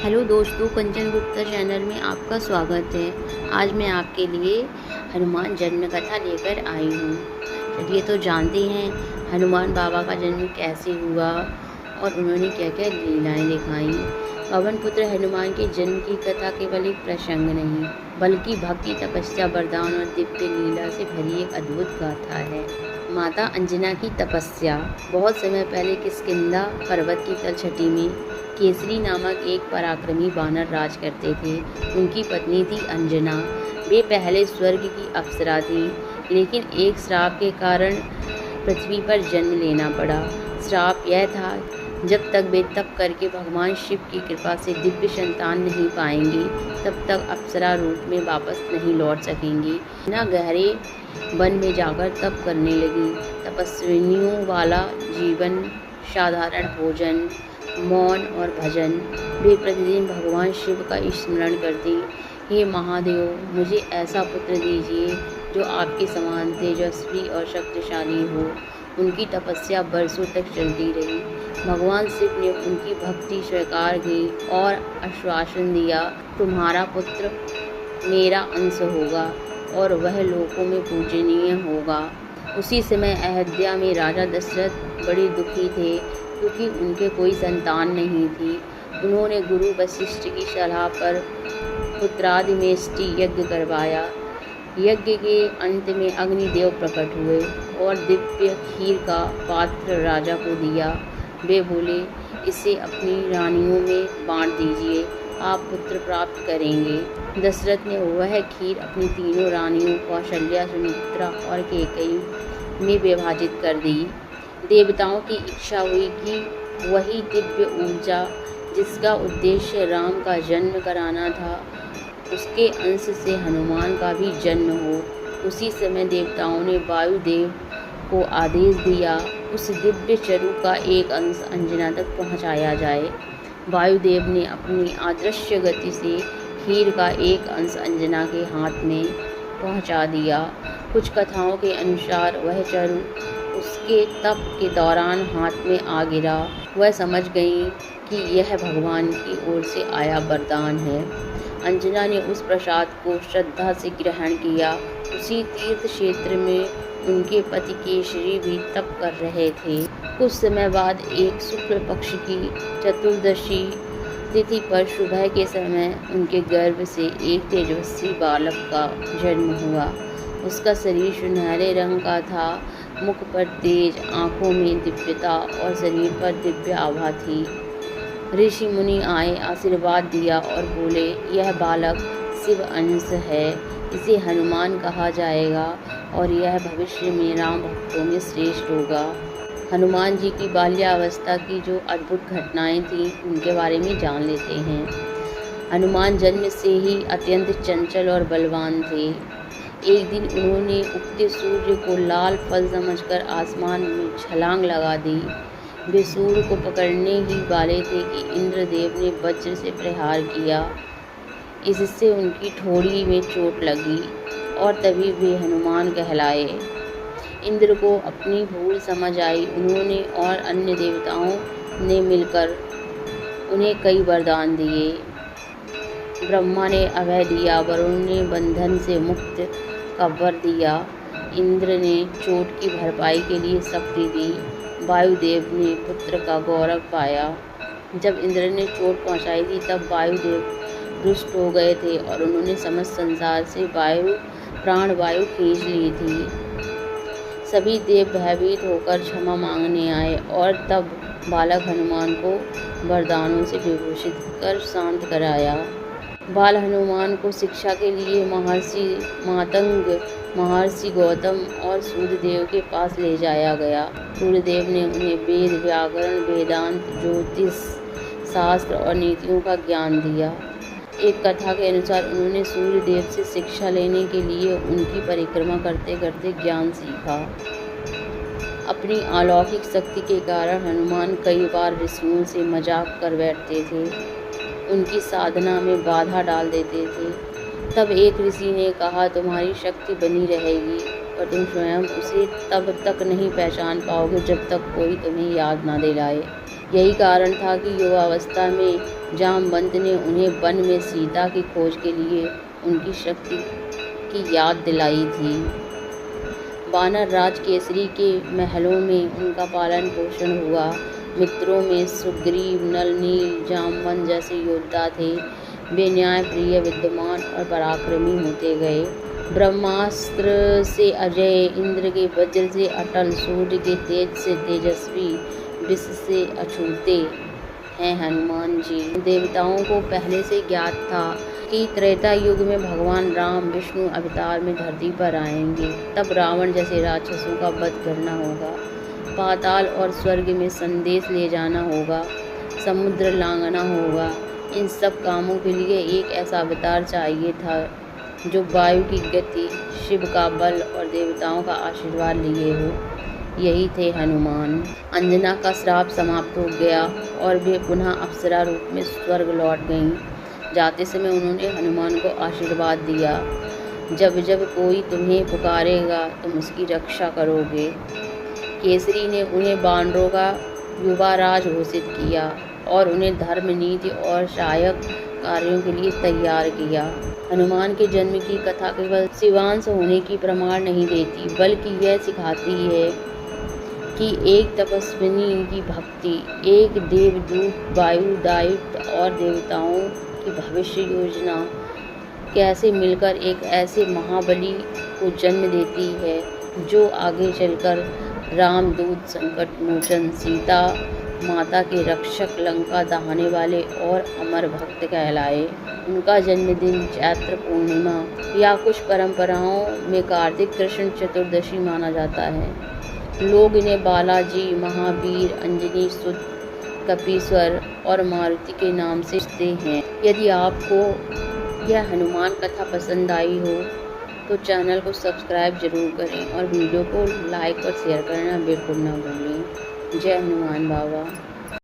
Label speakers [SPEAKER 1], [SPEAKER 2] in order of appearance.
[SPEAKER 1] Hello दोस्तों, Kanchan Gupta channel में आपका स्वागत है। आज मैं आपके लिए हनुमान जन्म कथा लेकर आई हूँ। चलिए तो जानते हैं हनुमान बाबा का जन्म कैसे हुआ और उन्होंने क्या क्या लीलाएं दिखाई। पवन पुत्र हनुमान के जन्म की कथा केवल एक प्रसंग नहीं, बल्कि भक्ति, तपस्या, वरदान और दिव्य लीला से भरी एक अद्भुत गाथा है। माता अंजना की तपस्या। बहुत समय पहले किष्किंधा पर्वत की तलछटी में केसरी नामक एक पराक्रमी वानर राज करते थे। उनकी पत्नी थी अंजना। वे पहले स्वर्ग की अप्सरा थी, लेकिन एक श्राप के कारण पृथ्वी पर जन्म लेना पड़ा। श्राप यह था, जब तक वे तप करके भगवान शिव की कृपा से दिव्य संतान नहीं पाएंगी, तब तक अप्सरा रूप में वापस नहीं लौट सकेंगी। ना गहरे वन में जाकर तप करने लगी। तपस्विनियों वाला जीवन, साधारण भोजन, मौन और भजन। वे प्रतिदिन भगवान शिव का स्मरण करती। हे महादेव, मुझे ऐसा पुत्र दीजिए जो आपके समान तेजस्वी और शक्तिशाली हो। उनकी तपस्या बरसों तक चलती रही। भगवान शिव ने उनकी भक्ति स्वीकार की और आश्वासन दिया, तुम्हारा पुत्र मेरा अंश होगा और वह लोकों में पूजनीय होगा। उसी समय अयोध्या में राजा दशरथ बड़े दुखी थे, क्योंकि उनके कोई संतान नहीं थी। उन्होंने गुरु वशिष्ठ की सलाह पर पुत्रादिमेष्टि यज्ञ करवाया। यज्ञ के अंत में अग्निदेव प्रकट हुए और दिव्य खीर का पात्र राजा को दिया। वे बोले, इसे अपनी रानियों में बांट दीजिए, आप पुत्र प्राप्त करेंगे। दशरथ ने वह खीर अपनी तीनों रानियों कौशल्या, सुमित्रा और कैकेयी में विभाजित कर दी। देवताओं की इच्छा हुई कि वही दिव्य ऊर्जा जिसका उद्देश्य राम का जन्म कराना था, उसके अंश से हनुमान का भी जन्म हो। उसी समय देवताओं ने वायुदेव को आदेश दिया, उस दिव्य चरु का एक अंश अंजना तक पहुंचाया जाए। वायुदेव ने अपनी अदृश्य गति से खीर का एक अंश अंजना के हाथ में पहुंचा दिया। कुछ कथाओं के अनुसार वह चरु उसके तप के दौरान हाथ में आ गिरा। वह समझ गई कि यह भगवान की ओर से आया वरदान है। अंजना ने उस प्रसाद को श्रद्धा से ग्रहण किया। उसी तीर्थ क्षेत्र में उनके पति केसरी भी तप कर रहे थे। कुछ समय बाद एक शुक्ल पक्ष की चतुर्दशी तिथि पर सुबह के समय उनके गर्भ से एक तेजस्वी बालक का जन्म हुआ। उसका शरीर सुनहरे रंग का था, मुख पर तेज, आँखों में दिव्यता और शरीर पर दिव्य आभा थी। ऋषि मुनि आए, आशीर्वाद दिया और बोले, यह बालक शिव अंश है, इसे हनुमान कहा जाएगा और यह भविष्य में राम भक्तों में श्रेष्ठ होगा। हनुमान जी की बाल्यावस्था की जो अद्भुत घटनाएं थीं, उनके बारे में जान लेते हैं। हनुमान जन्म से ही अत्यंत चंचल और बलवान थे। एक दिन उन्होंने उगते सूर्य को लाल फल समझकर आसमान में छलांग लगा दी। वे सूर्य को पकड़ने ही वाले थे कि इंद्रदेव ने वज्र से प्रहार किया। इससे उनकी ठोड़ी में चोट लगी और तभी वे हनुमान कहलाए। इंद्र को अपनी भूल समझ आई। उन्होंने और अन्य देवताओं ने मिलकर उन्हें कई वरदान दिए। ब्रह्मा ने अभय दिया, वरुण ने बंधन से मुक्त का वर दिया, इंद्र ने चोट की भरपाई के लिए शक्ति दी, वायुदेव ने पुत्र का गौरव पाया। जब इंद्र ने चोट पहुंचाई थी, तब वायुदेव रुष्ट हो गए थे और उन्होंने समस्त संसार से प्राण वायु खींच ली थी। सभी देव भयभीत होकर क्षमा मांगने आए और तब बालक हनुमान को वरदानों से विभूषित कर शांत कराया। बाल हनुमान को शिक्षा के लिए महर्षि मातंग, महर्षि गौतम और सूर्यदेव के पास ले जाया गया। सूर्यदेव ने उन्हें वेद, व्याकरण, वेदांत, ज्योतिष, शास्त्र और नीतियों का ज्ञान दिया। एक कथा के अनुसार उन्होंने सूर्यदेव से शिक्षा लेने के लिए उनकी परिक्रमा करते करते ज्ञान सीखा। अपनी अलौकिक शक्ति के कारण हनुमान कई बार ऋषियों से मजाक कर बैठते थे, उनकी साधना में बाधा डाल देते थे। तब एक ऋषि ने कहा, तुम्हारी शक्ति बनी रहेगी, पर तुम स्वयं उसे तब तक नहीं पहचान पाओगे जब तक कोई तुम्हें याद ना दिलाए। यही कारण था कि युवावस्था में जामवंत ने उन्हें वन में सीता की खोज के लिए उनकी शक्ति की याद दिलाई थी। वानर राज केसरी के महलों में उनका पालन पोषण हुआ। मित्रों में सुग्रीव, नल, नील, जामवंत जैसे योद्धा थे। वे न्यायप्रिय, विद्वान और पराक्रमी होते गए। ब्रह्मास्त्र से अजय, इंद्र के वज्र से अटल, सूर्य के तेज से तेजस्वी, विष से अछूते हैं हनुमान जी। देवताओं को पहले से ज्ञात था कि त्रेता युग में भगवान राम विष्णु अवतार में धरती पर आएंगे। तब रावण जैसे राक्षसों का वध करना होगा, पाताल और स्वर्ग में संदेश ले जाना होगा, समुद्र लांघना होगा। इन सब कामों के लिए एक ऐसा अवतार चाहिए था जो वायु की गति, शिव का बल और देवताओं का आशीर्वाद लिए हो। यही थे हनुमान। अंजना का श्राप समाप्त हो गया और वे पुनः अप्सरा रूप में स्वर्ग लौट गईं। जाते समय उन्होंने हनुमान को आशीर्वाद दिया, जब जब कोई तुम्हें पुकारेगा तुम उसकी रक्षा करोगे। केसरी ने उन्हें वानरों का युवराज घोषित किया और उन्हें धर्म, नीति और सहायक कार्यों के लिए तैयार किया। हनुमान के जन्म की कथा केवल शिवांश होने की प्रमाण नहीं देती, बल्कि यह सिखाती है कि एक तपस्विनी की भक्ति, एक देवदूत, वायु, दैत्य और देवताओं की भविष्य योजना कैसे मिलकर एक ऐसे महाबली को जन्म देती है जो आगे चलकर रामदूत, संकट मोचन, सीता माता के रक्षक, लंका दहाने वाले और अमर भक्त कहलाए। उनका जन्मदिन चैत्र पूर्णिमा या कुछ परंपराओं में कार्तिक कृष्ण चतुर्दशी माना जाता है। लोग इन्हें बालाजी, महावीर, अंजनी सुत, कपीश्वर और मारुति के नाम से पूछते हैं। यदि आपको यह हनुमान कथा पसंद आई हो तो चैनल को सब्सक्राइब जरूर करें और वीडियो को लाइक और शेयर करना बिल्कुल ना भूलें। जय हनुमान बाबा।